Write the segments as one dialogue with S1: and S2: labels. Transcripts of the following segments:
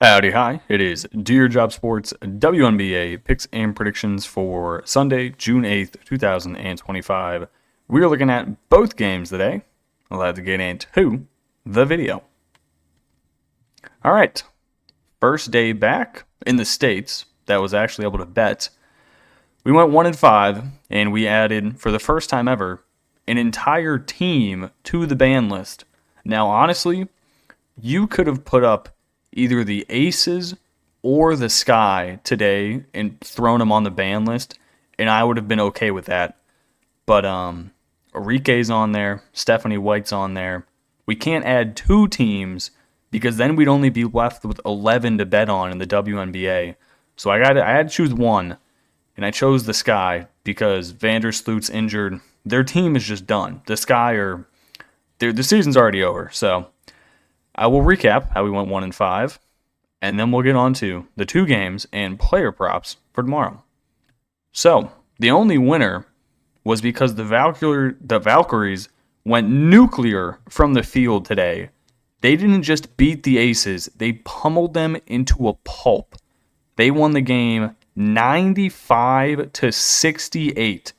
S1: Howdy, hi. It is Do Your Job Sports WNBA Picks and Predictions for Sunday, June 8th, 2025. We are looking at both games today. Let's get into the video. All right. First day back in the States that was actually able to bet. We went 1-5, and we added, for the first time ever, an entire team to the ban list. Now, honestly, you could have put up either the Aces or the Sky today and thrown them on the ban list, and I would have been okay with that. But Arike's on there, Stephanie White's on there. We can't add two teams because then we'd only be left with 11 to bet on in the WNBA. So I had to choose one, and I chose the Sky because Vandersloot's injured. Their team is just done. The Sky the season's already over, so I will recap how we went 1-5, and then we'll get on to the two games and player props for tomorrow. So, the only winner was because the Valkyries went nuclear from the field today. They didn't just beat the Aces, they pummeled them into a pulp. They won the game 95-68.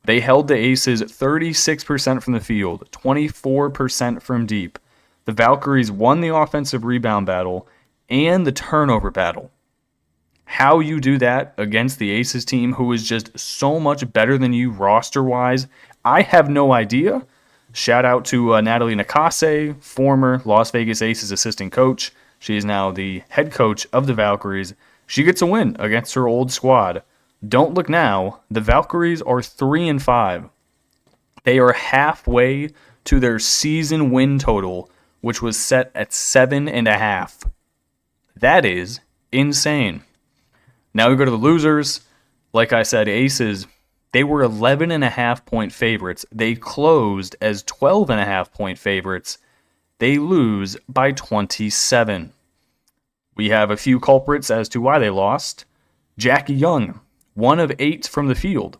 S1: They held the Aces 36% from the field, 24% from deep. The Valkyries won the offensive rebound battle and the turnover battle. How you do that against the Aces team, who is just so much better than you roster-wise, I have no idea. Shout out to Natalie Nakase, former Las Vegas Aces assistant coach. She is now the head coach of the Valkyries. She gets a win against her old squad. Don't look now. The Valkyries are 3-5. They are halfway to their season win total, which was set at 7.5. That is insane. Now we go to the losers. Like I said, Aces, they were 11.5 point favorites. They closed as 12.5 point favorites. They lose by 27. We have a few culprits as to why they lost. Jackie Young, 1 of 8 from the field.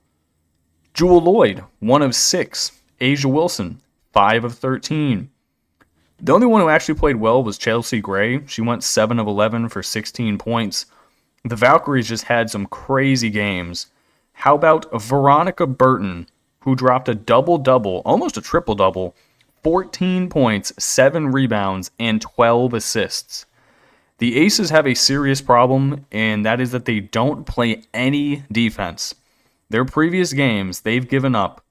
S1: Jewel Lloyd, 1 of 6. Asia Wilson, 5 of 13. The only one who actually played well was Chelsea Gray. She went 7 of 11 for 16 points. The Valkyries just had some crazy games. How about Veronica Burton, who dropped a double-double, almost a triple-double, 14 points, 7 rebounds, and 12 assists. The Aces have a serious problem, and that is that they don't play any defense. Their previous games, they've given up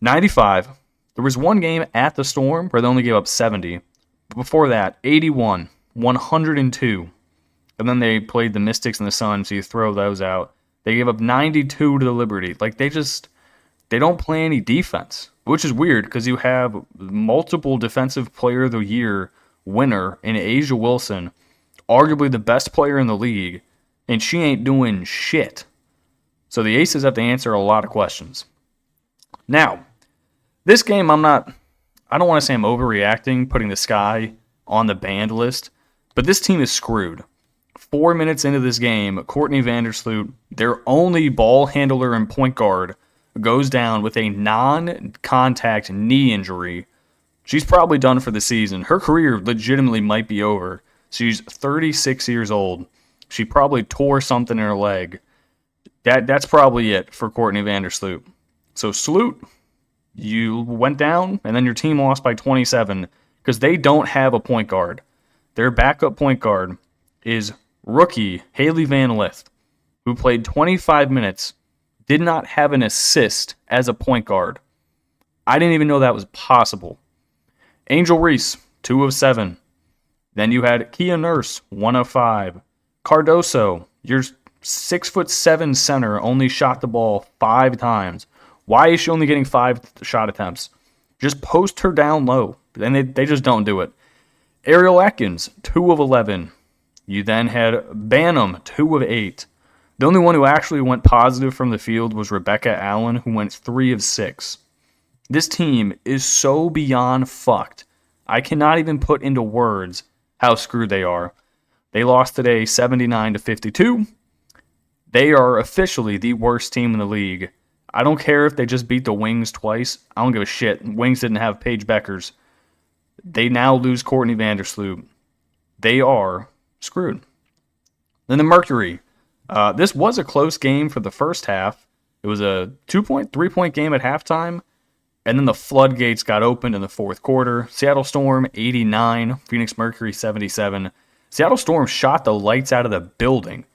S1: 95. There was one game at the Storm where they only gave up 70. But before that, 81, 102. And then they played the Mystics and the Suns, so you throw those out. They gave up 92 to the Liberty. Like, they don't play any defense, which is weird because you have multiple Defensive Player of the Year winner in Asia Wilson, arguably the best player in the league, and she ain't doing shit. So the Aces have to answer a lot of questions. Now, this game, I don't want to say I'm overreacting, putting the Sky on the banned list, but this team is screwed. 4 minutes into this game, Courtney Vandersloot, their only ball handler and point guard, goes down with a non-contact knee injury. She's probably done for the season. Her career legitimately might be over. She's 36 years old. She probably tore something in her leg. That's probably it for Courtney Vandersloot. So Sloot, you went down, and then your team lost by 27 because they don't have a point guard. Their backup point guard is rookie Haley Van Lith, who played 25 minutes, did not have an assist as a point guard. I didn't even know that was possible. Angel Reese, 2 of 7. Then you had Kia Nurse, 1 of 5. Cardoso, your 6'7" center, only shot the ball 5 times. Why is she only getting 5 shot attempts? Just post her down low. And they just don't do it. Ariel Atkins, 2 of 11. You then had Banham, 2 of 8. The only one who actually went positive from the field was Rebecca Allen, who went 3 of 6. This team is so beyond fucked. I cannot even put into words how screwed they are. They lost today 79-52. They are officially the worst team in the league. I don't care if they just beat the Wings twice. I don't give a shit. Wings didn't have Paige Beckers. They now lose Courtney Vandersloot. They are screwed. Then the Mercury. This was a close game for the first half. It was a 3-point game at halftime, and then the floodgates got opened in the fourth quarter. Seattle Storm 89, Phoenix Mercury 77. Seattle Storm shot the lights out of the building.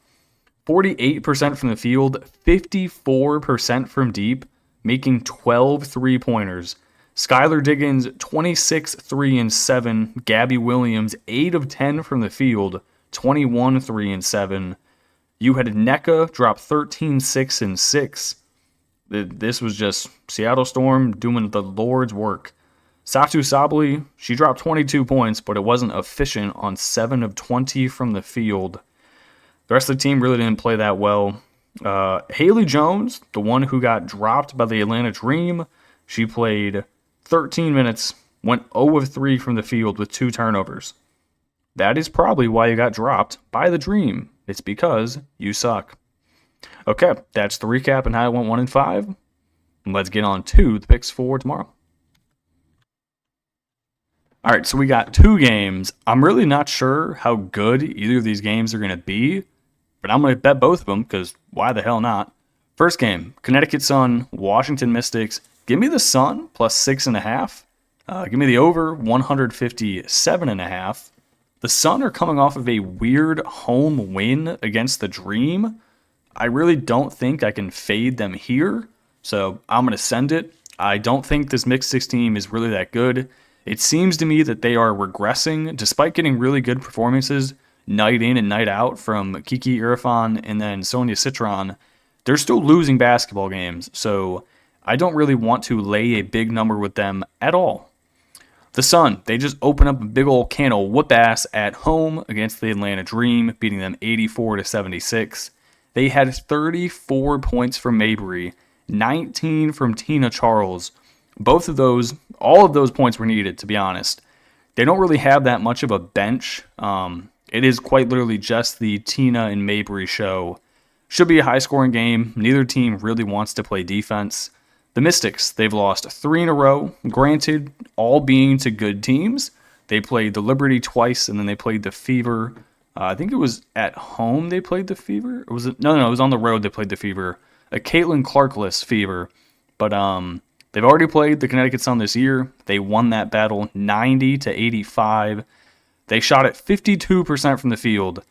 S1: 48% from the field, 54% from deep, making 12 3-pointers. Skylar Diggins, 26 3 and 7. Gabby Williams, 8 of 10 from the field, 21 3 and 7. You had Nneka drop 13 6 and 6. This was just Seattle Storm doing the Lord's work. Satu Sabli, she dropped 22 points, but it wasn't efficient on 7 of 20 from the field. The rest of the team really didn't play that well. Haley Jones, the one who got dropped by the Atlanta Dream, she played 13 minutes, went 0 of 3 from the field with 2 turnovers. That is probably why you got dropped by the Dream. It's because you suck. Okay, that's the recap and how I went 1 and 5. Let's get on to the picks for tomorrow. All right, so we got 2 games. I'm really not sure how good either of these games are going to be, but I'm going to bet both of them because why the hell not? First game, Connecticut Sun, Washington Mystics. Give me the Sun plus 6.5. Give me the over 157.5. The Sun are coming off of a weird home win against the Dream. I really don't think I can fade them here, so I'm going to send it. I don't think this Mixed Six team is really that good. It seems to me that they are regressing, despite getting really good performances night in and night out from Kiki Irfan and then Sonia Citron. They're still losing basketball games, so I don't really want to lay a big number with them at all. The Sun, they just open up a big old can of whoop ass at home against the Atlanta Dream, beating them 84-76. They had 34 points from Mabry, 19 from Tina Charles. All of those points were needed, to be honest. They don't really have that much of a bench. It is quite literally just the Tina and Mabry show. Should be a high-scoring game. Neither team really wants to play defense. The Mystics, they've lost 3 in a row, granted, all being to good teams. They played the Liberty twice, and then they played the Fever. I think it was at home they played the Fever. Or was it? No, it was on the road they played the Fever. A Caitlin Clarkless Fever. But they've already played the Connecticut Sun this year. They won that battle 90-85. They shot at 52% from the field,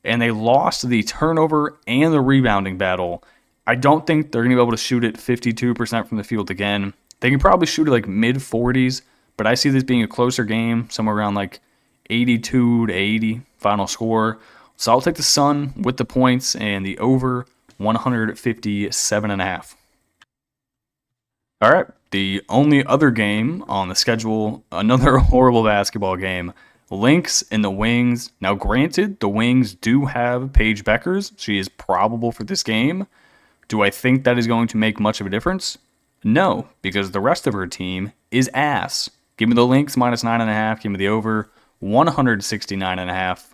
S1: and they lost the turnover and the rebounding battle. I don't think they're going to be able to shoot it 52% from the field again. They can probably shoot it like mid-40s, but I see this being a closer game, somewhere around like 82-80 final score. So I'll take the Sun with the points and the over 157.5. All right, the only other game on the schedule, another horrible basketball game. Lynx and the Wings. Now, granted, the Wings do have Paige Beckers. She is probable for this game. Do I think that is going to make much of a difference? No, because the rest of her team is ass. Give me the Lynx minus 9.5. Give me the over 169.5.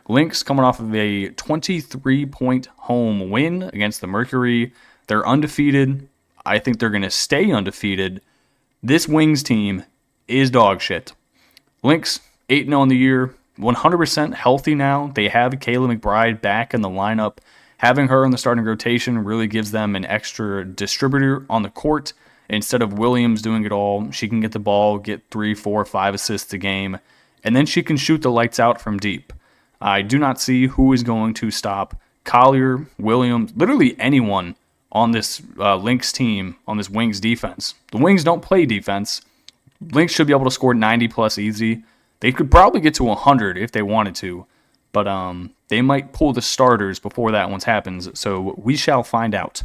S1: Lynx coming off of a 23-point home win against the Mercury. They're undefeated. I think they're going to stay undefeated. This Wings team is dog shit. Lynx 8-0 in the year, 100% healthy now. They have Kayla McBride back in the lineup. Having her in the starting rotation really gives them an extra distributor on the court. Instead of Williams doing it all, she can get the ball, get 3, 4, 5 assists a game, and then she can shoot the lights out from deep. I do not see who is going to stop Collier, Williams, literally anyone on this Lynx team, on this Wings defense. The Wings don't play defense. Lynx should be able to score 90-plus easy. They could probably get to 100 if they wanted to, but they might pull the starters before that one happens, so we shall find out.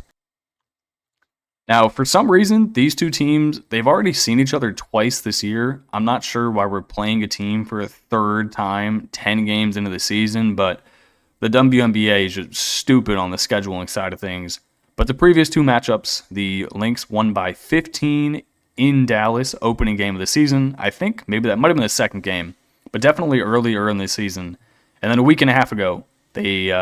S1: Now, for some reason, these two teams, they've already seen each other twice this year. I'm not sure why we're playing a team for a third time 10 games into the season, but the WNBA is just stupid on the scheduling side of things. But the previous 2 matchups, the Lynx won by 15 in Dallas, opening game of the season. I think maybe that might have been the second game, but definitely earlier in the season. And then a week and a half ago, they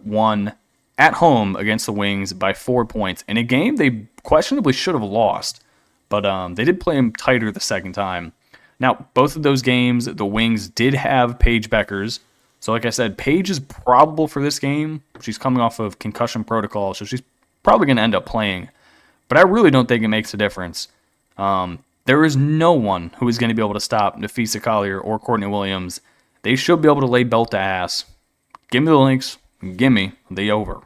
S1: won at home against the Wings by 4 points in a game they questionably should have lost, but they did play them tighter the second time. Now, both of those games, the Wings did have Paige Beckers, So like I said, Paige is probable for this game. She's coming off of concussion protocol, so she's probably going to end up playing. But I really don't think it makes a difference. There is no one who is going to be able to stop Nafisa Collier or Courtney Williams. They should be able to lay belt to ass. Give me the links. Give me the over.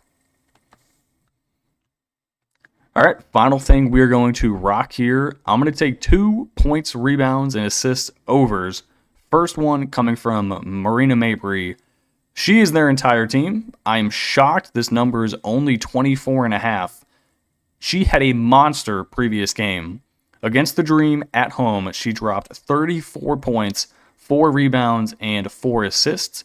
S1: All right, final thing we're going to rock here. I'm going to take 2 points, rebounds, and assists overs. First one coming from Marina Mabrey. She is their entire team. I am shocked this number is only 24.5. She had a monster previous game. Against the Dream at home, she dropped 34 points, 4 rebounds, and 4 assists.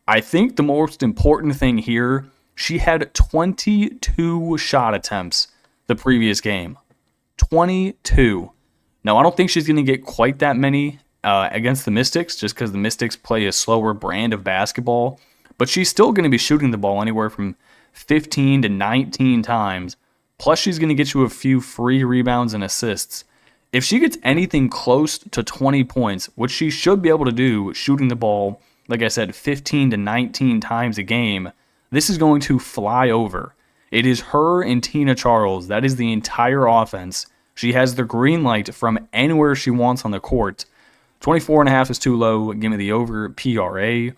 S1: I think the most important thing here, she had 22 shot attempts the previous game. 22. Now, I don't think she's going to get quite that many against the Mystics, just because the Mystics play a slower brand of basketball. But she's still going to be shooting the ball anywhere from 15 to 19 times. Plus, she's going to get you a few free rebounds and assists. If she gets anything close to 20 points, which she should be able to do shooting the ball, like I said, 15 to 19 times a game, this is going to fly over. It is her and Tina Charles. That is the entire offense. She has the green light from anywhere she wants on the court. 24.5 is too low. Give me the over PRA.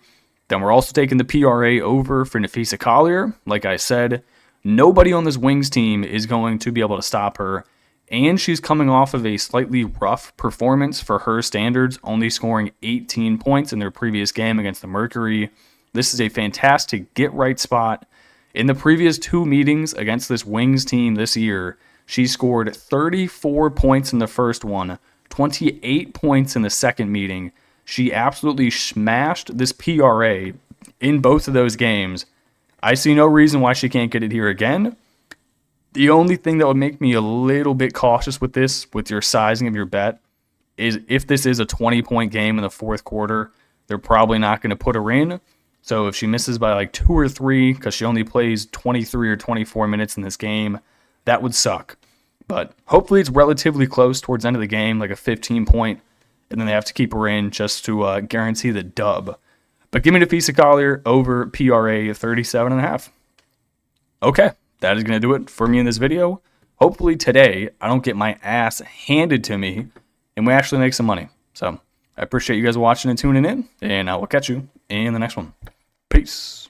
S1: Then we're also taking the PRA over for Nafisa Collier. Like I said, nobody on this Wings team is going to be able to stop her. And she's coming off of a slightly rough performance for her standards, only scoring 18 points in their previous game against the Mercury. This is a fantastic get-right spot. In the previous 2 meetings against this Wings team this year, she scored 34 points in the first one, 28 points in the second meeting. She absolutely smashed this PRA in both of those games. I see no reason why she can't get it here again. The only thing that would make me a little bit cautious with this, with your sizing of your bet, is if this is a 20-point game in the fourth quarter, they're probably not going to put her in. So if she misses by like 2 or 3, because she only plays 23 or 24 minutes in this game, that would suck. But hopefully it's relatively close towards the end of the game, like a 15-point, and then they have to keep her in just to guarantee the dub. But give me Nafisa Collier over PRA 37.5. Okay, that is going to do it for me in this video. Hopefully today I don't get my ass handed to me and we actually make some money. So I appreciate you guys watching and tuning in, and I will catch you in the next one. Peace.